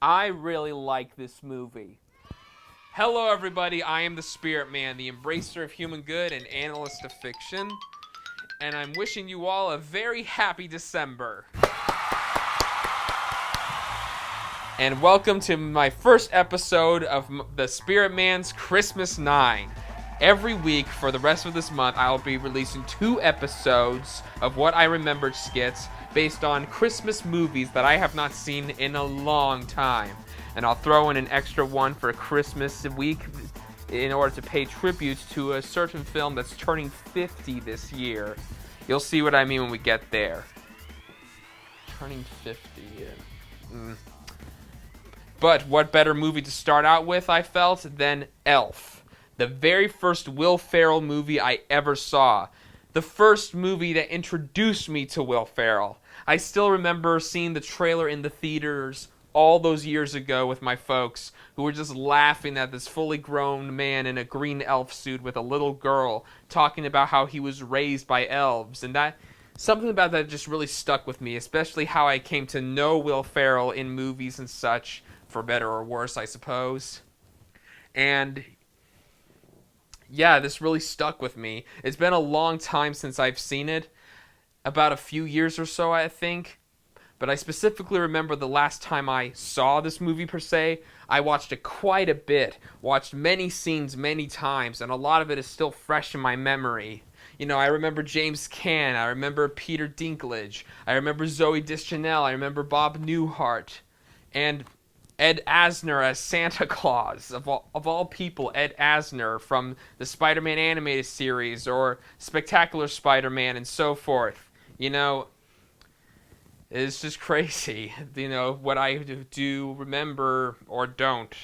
I really like this movie. Hello, everybody. I am the Spirit Man, the embracer of human good and analyst of fiction. And I'm wishing you all a very happy December. And welcome to my first episode of the Spirit Man's Christmas 9. Every week for the rest of this month, I'll be releasing 2 episodes of What I Remembered skits based on Christmas movies that I have not seen in a long time. And I'll throw in an extra one for Christmas week in order to pay tribute to a certain film that's turning 50 this year. You'll see what I mean when we get there. Turning 50, yeah. But what better movie to start out with, I felt, than Elf. The very first Will Ferrell movie I ever saw. The first movie that introduced me to Will Ferrell. I still remember seeing the trailer in the theaters all those years ago with my folks, who were just laughing at this fully grown man in a green elf suit with a little girl talking about how he was raised by elves. And that something about that just really stuck with me, especially how I came to know Will Ferrell in movies and such, for better or worse, I suppose. And yeah, this really stuck with me. It's been a long time since I've seen it. About a few years or so, I think. But I specifically remember the last time I saw this movie, per se. I watched it quite a bit. Watched many scenes many times. And a lot of it is still fresh in my memory. You know, I remember James Caan. I remember Peter Dinklage. I remember Zooey Deschanel. I remember Bob Newhart. And Ed Asner as Santa Claus. Of all people, Ed Asner from the Spider-Man animated series or Spectacular Spider-Man and so forth. You know, it's just crazy, you know, what I do remember or don't.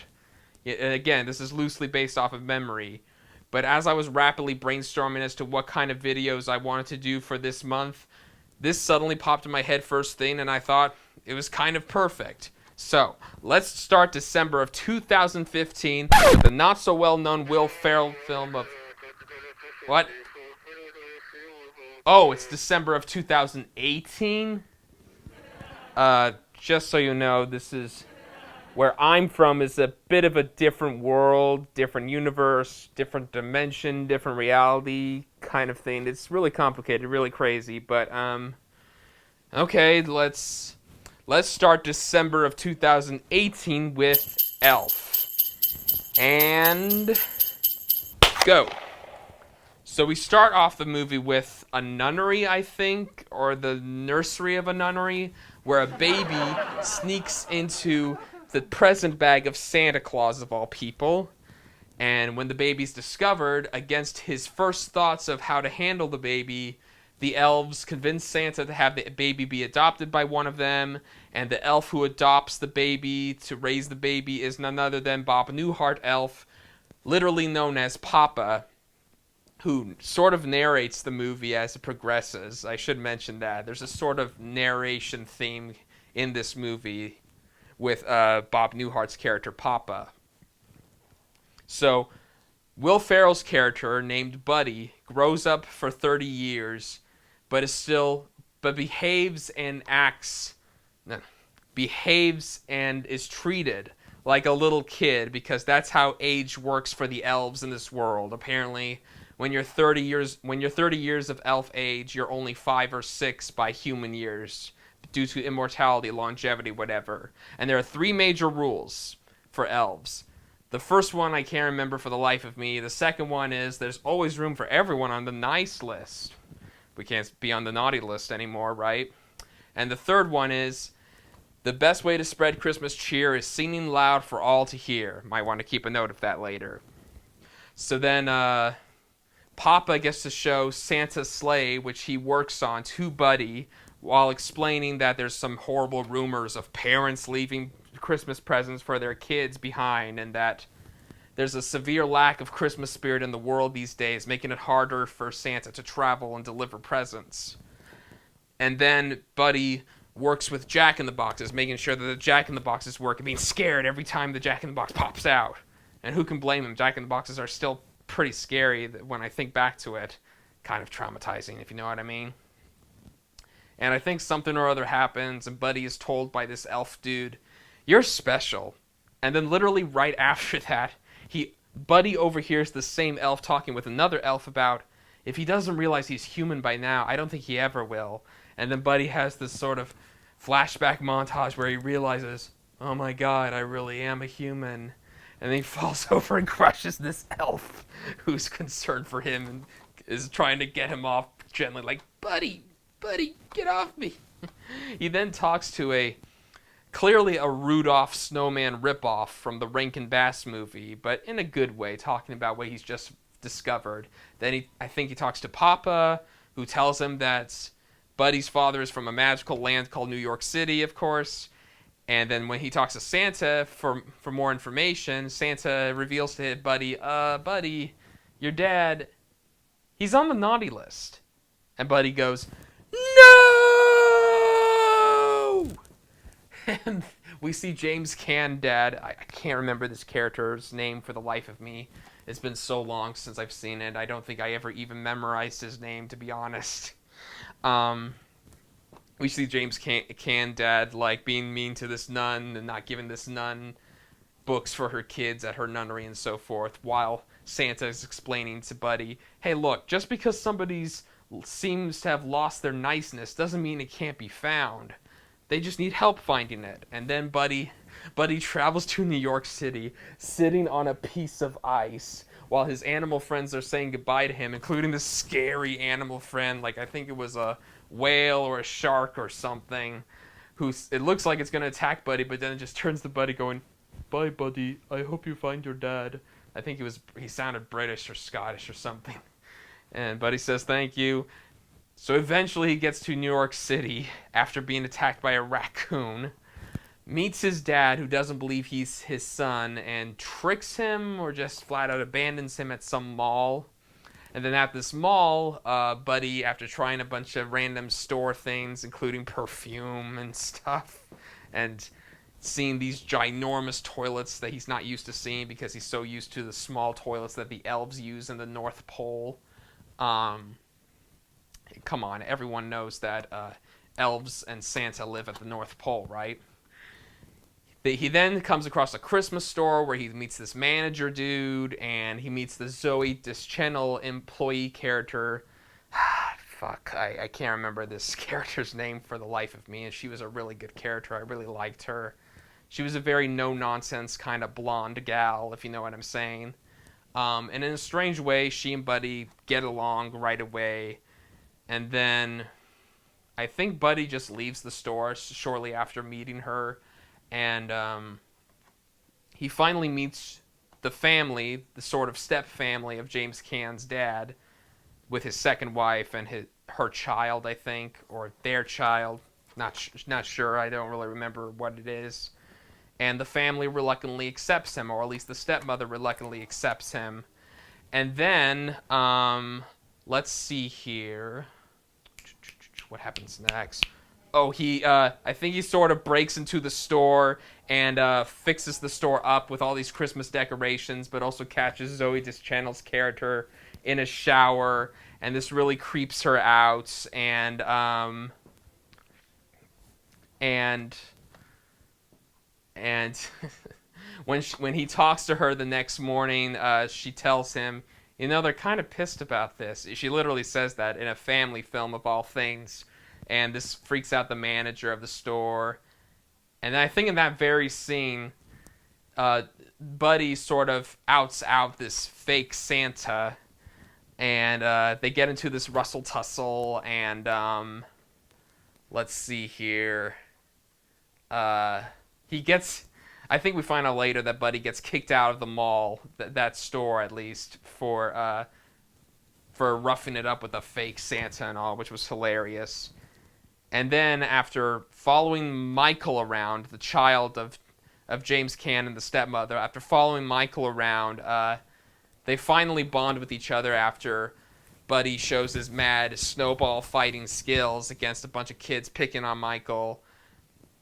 Again, this is loosely based off of memory. But as I was rapidly brainstorming as to what kind of videos I wanted to do for this month, this suddenly popped in my head first thing, and I thought it was kind of perfect. So, let's start December of 2015 with the not-so-well-known Will Ferrell film of... What? Oh, it's December of 2018? Just so you know, this is... Where I'm from is a bit of a different world, different universe, different dimension, different reality kind of thing. It's really complicated, really crazy, but, okay, let's start December of 2018 with Elf. And go. So we start off the movie with a nunnery, I think, or the nursery of a nunnery, where a baby sneaks into the present bag of Santa Claus, of all people. And when the baby's discovered, against his first thoughts of how to handle the baby, the elves convince Santa to have the baby be adopted by one of them, and the elf who adopts the baby to raise the baby is none other than Bob Newhart elf, literally known as Papa, who sort of narrates the movie as it progresses. I should mention that. There's a sort of narration theme in this movie with Bob Newhart's character, Papa. So, Will Ferrell's character, named Buddy, grows up for 30 years, but behaves and is treated like a little kid, because that's how age works for the elves in this world. Apparently, when you're 30 years of elf age, you're only 5 or 6 by human years, due to immortality, longevity, whatever. And there are 3 major rules for elves. The first one I can't remember for the life of me. The second one is there's always room for everyone on the nice list. We can't be on the naughty list anymore, right? And the third one is the best way to spread Christmas cheer is singing loud for all to hear. Might want to keep a note of that later. So then Papa gets to show Santa's sleigh, which he works on, to Buddy, while explaining that there's some horrible rumors of parents leaving Christmas presents for their kids behind, and that there's a severe lack of Christmas spirit in the world these days, making it harder for Santa to travel and deliver presents. And then Buddy works with Jack-in-the-Boxes, making sure that the Jack-in-the-Boxes work and being scared every time the Jack-in-the-Box pops out. And who can blame him? Jack-in-the-Boxes are still pretty scary when I think back to it. Kind of traumatizing, if you know what I mean. And I think something or other happens, and Buddy is told by this elf dude, "You're special." And then literally right after that, Buddy overhears the same elf talking with another elf about, if he doesn't realize he's human by now, I don't think he ever will. And then Buddy has this sort of flashback montage where he realizes, oh my god, I really am a human. And then he falls over and crushes this elf who's concerned for him and is trying to get him off gently, like, Buddy, get off me. He then talks to clearly a Rudolph Snowman ripoff from the Rankin Bass movie, but in a good way, talking about what he's just discovered. Then I think he talks to Papa, who tells him that Buddy's father is from a magical land called New York City, of course. And then when he talks to Santa for more information, Santa reveals to Buddy, Buddy, your dad, he's on the naughty list. And Buddy goes, no! And we see James Caan dad. I can't remember this character's name for the life of me. It's been so long since I've seen it. I don't think I ever even memorized his name, to be honest. We see James Caan dad like being mean to this nun and not giving this nun books for her kids at her nunnery and so forth, while Santa is explaining to Buddy, hey, look, just because somebody's seems to have lost their niceness doesn't mean it can't be found. They just need help finding it. And then Buddy travels to New York City, sitting on a piece of ice, while his animal friends are saying goodbye to him, including this scary animal friend, like I think it was a whale or a shark or something, it looks like it's going to attack Buddy, but then it just turns to Buddy going, bye, Buddy, I hope you find your dad. I think he sounded British or Scottish or something. And Buddy says thank you. So eventually he gets to New York City after being attacked by a raccoon, meets his dad, who doesn't believe he's his son, and tricks him or just flat out abandons him at some mall. And then at this mall, Buddy, after trying a bunch of random store things, including perfume and stuff, and seeing these ginormous toilets that he's not used to seeing because he's so used to the small toilets that the elves use in the North Pole. Come on, everyone knows that elves and Santa live at the North Pole, right? He then comes across a Christmas store where he meets this manager dude, and he meets the Zoe Deschanel employee character. Fuck, I can't remember this character's name for the life of me, and she was a really good character. I really liked her. She was a very no-nonsense kind of blonde gal, if you know what I'm saying. And in a strange way, she and Buddy get along right away. And then I think Buddy just leaves the store shortly after meeting her. And he finally meets the family, the sort of step family of James Caan's dad, with his second wife and her child, I think, or their child. Not sure. I don't really remember what it is. And the family reluctantly accepts him, or at least the stepmother reluctantly accepts him. And then, let's see here. What happens next? Oh, I think he sort of breaks into the store and fixes the store up with all these Christmas decorations, but also catches Zoe Deschanel's character in a shower, and this really creeps her out, and when he talks to her the next morning, she tells him, you know, they're kind of pissed about this. She literally says that in a family film of all things. And this freaks out the manager of the store. And I think in that very scene, Buddy sort of outs out this fake Santa. And they get into this rustle tussle. And let's see here. I think we find out later that Buddy gets kicked out of the mall, that store at least, for roughing it up with a fake Santa and all, which was hilarious. And then after following Michael around, the child of James Caan and the stepmother. After following Michael around, they finally bond with each other after Buddy shows his mad snowball fighting skills against a bunch of kids picking on Michael.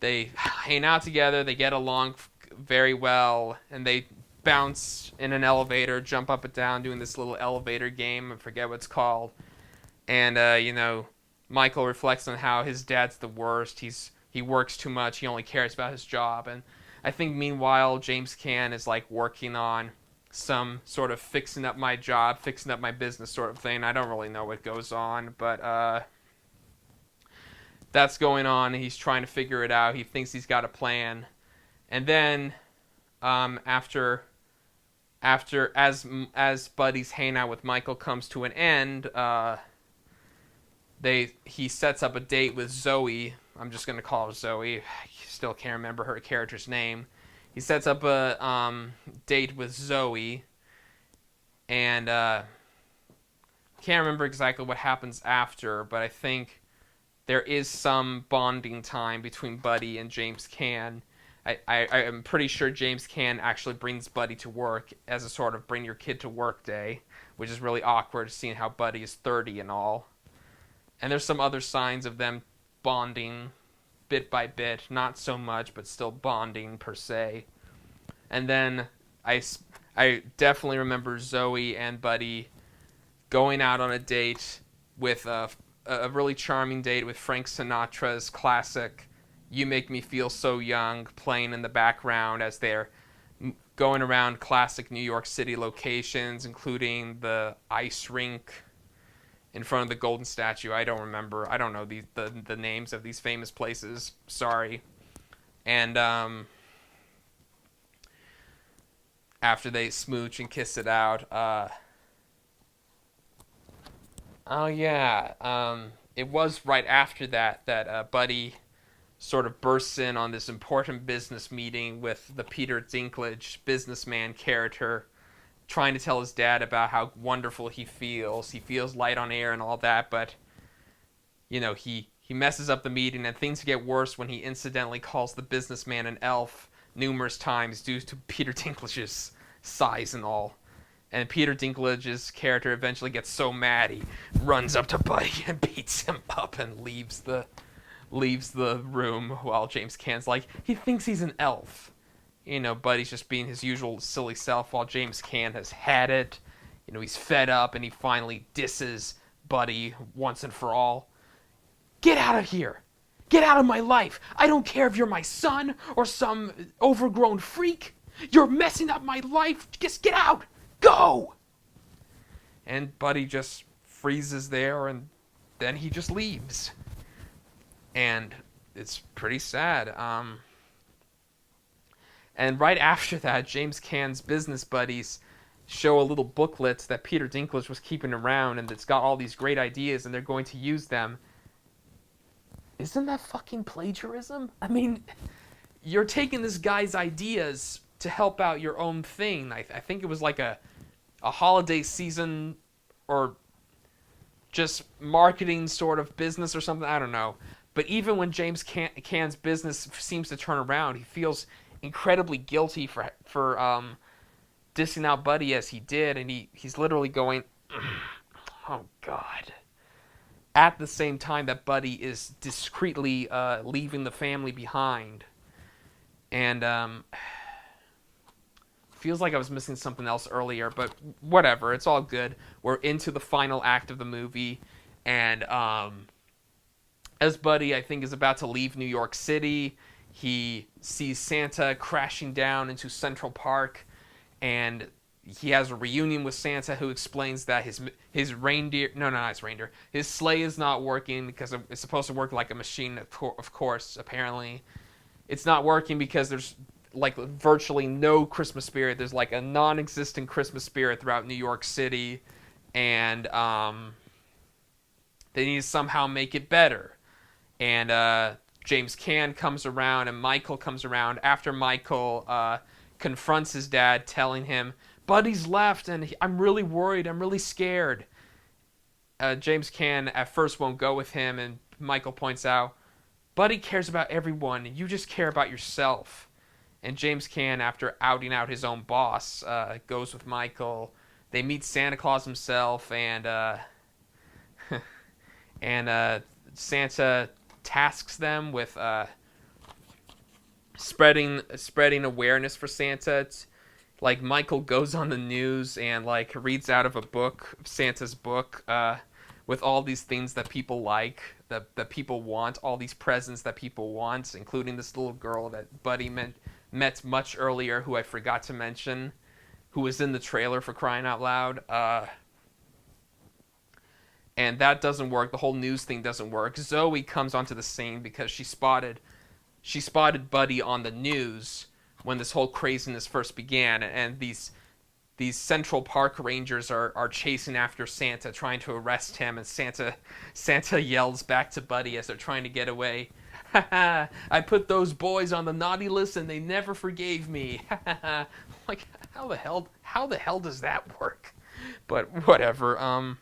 They hang out together, they get along very well, and they bounce in an elevator, jump up and down, doing this little elevator game. I forget what it's called. And, Michael reflects on how his dad's the worst. He works too much. He only cares about his job. And I think, meanwhile, James Caan is, working on some sort of fixing up my job, fixing up my business sort of thing. I don't really know what goes on, but that's going on. He's trying to figure it out. He thinks he's got a plan. And then after as Buddy's hangout with Michael comes to an end, he sets up a date with Zoe. I'm just going to call her Zoe. I still can't remember her character's name. He sets up a date with Zoe, and can't remember exactly what happens after, but I think there is some bonding time between Buddy and James Caan. I'm pretty sure James Caan actually brings Buddy to work as a sort of bring your kid to work day, which is really awkward seeing how Buddy is 30 and all. And there's some other signs of them bonding bit by bit, not so much, but still bonding per se. And then I definitely remember Zoe and Buddy going out on a date with a really charming date with Frank Sinatra's classic "You Make Me Feel So Young" playing in the background as they're going around classic New York City locations, including the ice rink in front of the Golden Statue. I don't remember. I don't know the names of these famous places. Sorry. And after they smooch and kiss it out, it was right after that Buddy sort of bursts in on this important business meeting with the Peter Dinklage businessman character, trying to tell his dad about how wonderful he feels. He feels light on air and all that, but, he messes up the meeting, and things get worse when he incidentally calls the businessman an elf numerous times due to Peter Dinklage's size and all. And Peter Dinklage's character eventually gets so mad he runs up to Buddy and beats him up and leaves the room while James Caan's like, he thinks he's an elf. Buddy's just being his usual silly self while James Caan has had it. He's fed up and he finally disses Buddy once and for all. Get out of here! Get out of my life! I don't care if you're my son or some overgrown freak. You're messing up my life. Just get out! Go! And Buddy just freezes there, and then he just leaves. And it's pretty sad. And right after that, James Caan's business buddies show a little booklet that Peter Dinklage was keeping around, and it's got all these great ideas, and they're going to use them. Isn't that fucking plagiarism? I mean, you're taking this guy's ideas to help out your own thing. I think it was like a holiday season or just marketing sort of business or something. I don't know. But even when James Caan's business seems to turn around, he feels incredibly guilty for dissing out Buddy as he did, and he's literally going, oh God. At the same time that Buddy is discreetly leaving the family behind. And feels like I was missing something else earlier, but whatever, it's all good. We're into the final act of the movie, and as Buddy, I think, is about to leave New York City, he sees Santa crashing down into Central Park, and he has a reunion with Santa, who explains that his reindeer, no, not his reindeer, his sleigh is not working because it's supposed to work like a machine, of course, apparently. It's not working because there's virtually no Christmas spirit. There's a non-existent Christmas spirit throughout New York City, and they need to somehow make it better. And James Caan comes around, and Michael comes around after Michael confronts his dad, telling him, Buddy's left, and I'm really worried, I'm really scared. James Caan at first won't go with him, and Michael points out, Buddy cares about everyone, and you just care about yourself. And James Caan, after outing out his own boss, goes with Michael. They meet Santa Claus himself, and Santa tasks them with spreading awareness for Santa. Like, Michael goes on the news and like reads out of a book, Santa's book, with all these things that people like, that people want, all these presents that people want, including this little girl that Buddy met much earlier, who I forgot to mention, who was in the trailer, for crying out loud. And that doesn't work. The whole news thing doesn't work. Zoe comes onto the scene because she spotted Buddy on the news when this whole craziness first began, and these Central Park Rangers are chasing after Santa, trying to arrest him, and Santa yells back to Buddy as they're trying to get away, "Ha ha! I put those boys on the naughty list and they never forgave me." Ha ha ha! Like, how the hell does that work? But whatever.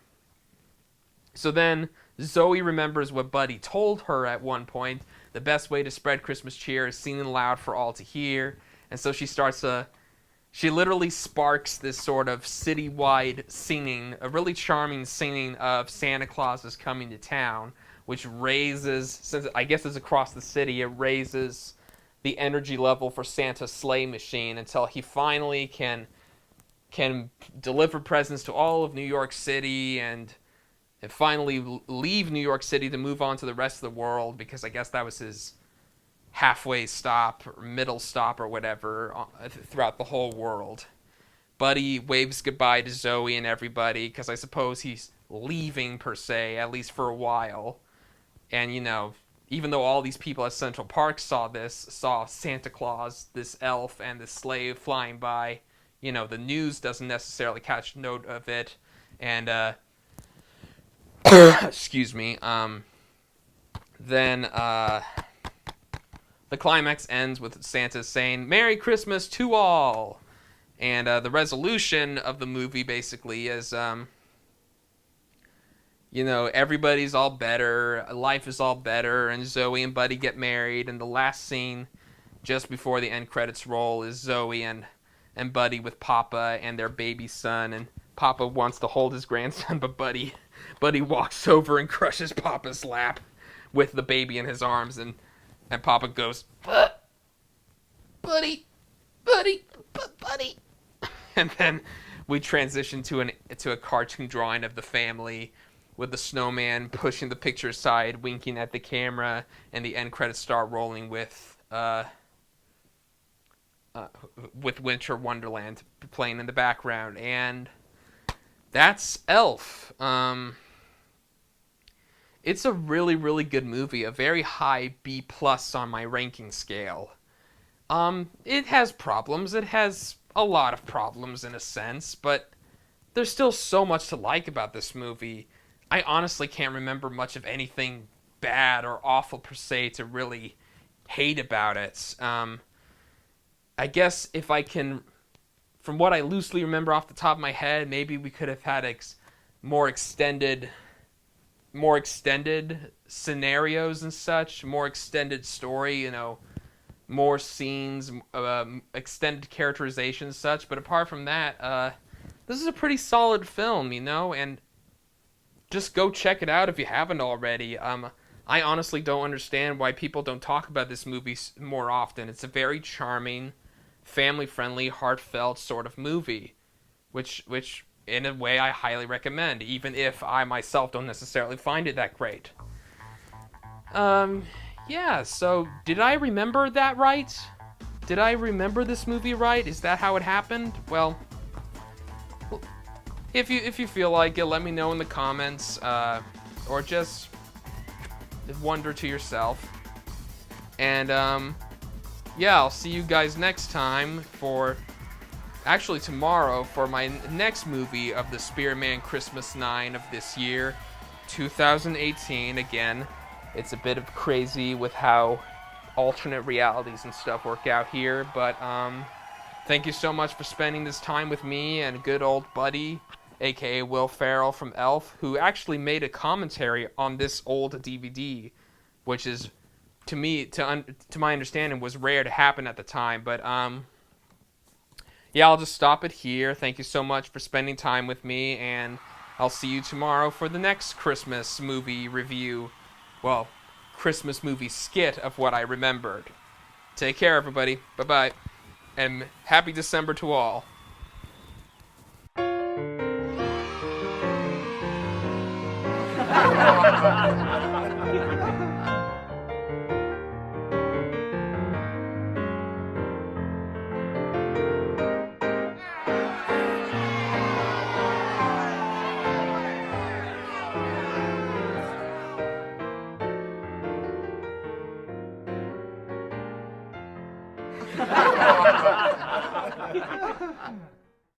So then Zoe remembers what Buddy told her at one point. The best way to spread Christmas cheer is singing loud for all to hear. And so she literally sparks this sort of citywide singing, a really charming singing of Santa Claus is coming to town, which raises, since I guess it's across the city, it raises the energy level for Santa's sleigh machine until he finally can deliver presents to all of New York City and finally leave New York City to move on to the rest of the world, because I guess that was his halfway stop or middle stop or whatever throughout the whole world. Buddy waves goodbye to Zoe and everybody, because I suppose he's leaving per se, at least for a while. And, you know, even though all these people at Central Park saw Santa Claus, this elf, and this sleigh flying by, you know, the news doesn't necessarily catch note of it. And, excuse me, then, the climax ends with Santa saying, "Merry Christmas to all!" And the resolution of the movie basically is, you know, everybody's all better, life is all better, and Zoe and Buddy get married, and the last scene, just before the end credits roll, is Zoe and Buddy with Papa and their baby son, and Papa wants to hold his grandson, but Buddy walks over and crushes Papa's lap with the baby in his arms, and Papa goes, Buddy. And then we transition to a cartoon drawing of the family with the snowman pushing the picture aside, winking at the camera, and the end credits start rolling with Winter Wonderland playing in the background. And that's Elf. It's a really, really good movie, a very high B+ on my ranking scale. It has problems. It has a lot of problems in a sense, but there's still so much to like about this movie. I honestly can't remember much of anything bad or awful per se to really hate about it. I guess if I can, from what I loosely remember off the top of my head, maybe we could have had more extended scenarios and such, more extended story, you know, more scenes, extended characterization and such. But apart from that, this is a pretty solid film, you know, and just go check it out if you haven't already. I honestly don't understand why people don't talk about this movie more often. It's a very charming, family-friendly, heartfelt sort of movie, which in a way I highly recommend, even if I myself don't necessarily find it that great. Yeah, so did I remember that right? Did I remember this movie right? Is that how it happened? Well, if you feel like it, let me know in the comments, or just wonder to yourself. And yeah, I'll see you guys next time actually tomorrow, for my next movie of the Spearman Christmas 9 of this year, 2018. Again, it's a bit of crazy with how alternate realities and stuff work out here, but thank you so much for spending this time with me and good old Buddy, aka Will Ferrell from Elf, who actually made a commentary on this old DVD, which is to me, to my understanding, was rare to happen at the time. But yeah, I'll just stop it here. Thank you so much for spending time with me, and I'll see you tomorrow for the next Christmas movie review. Well, Christmas movie skit of what I remembered. Take care, everybody. Bye-bye. And happy December to all.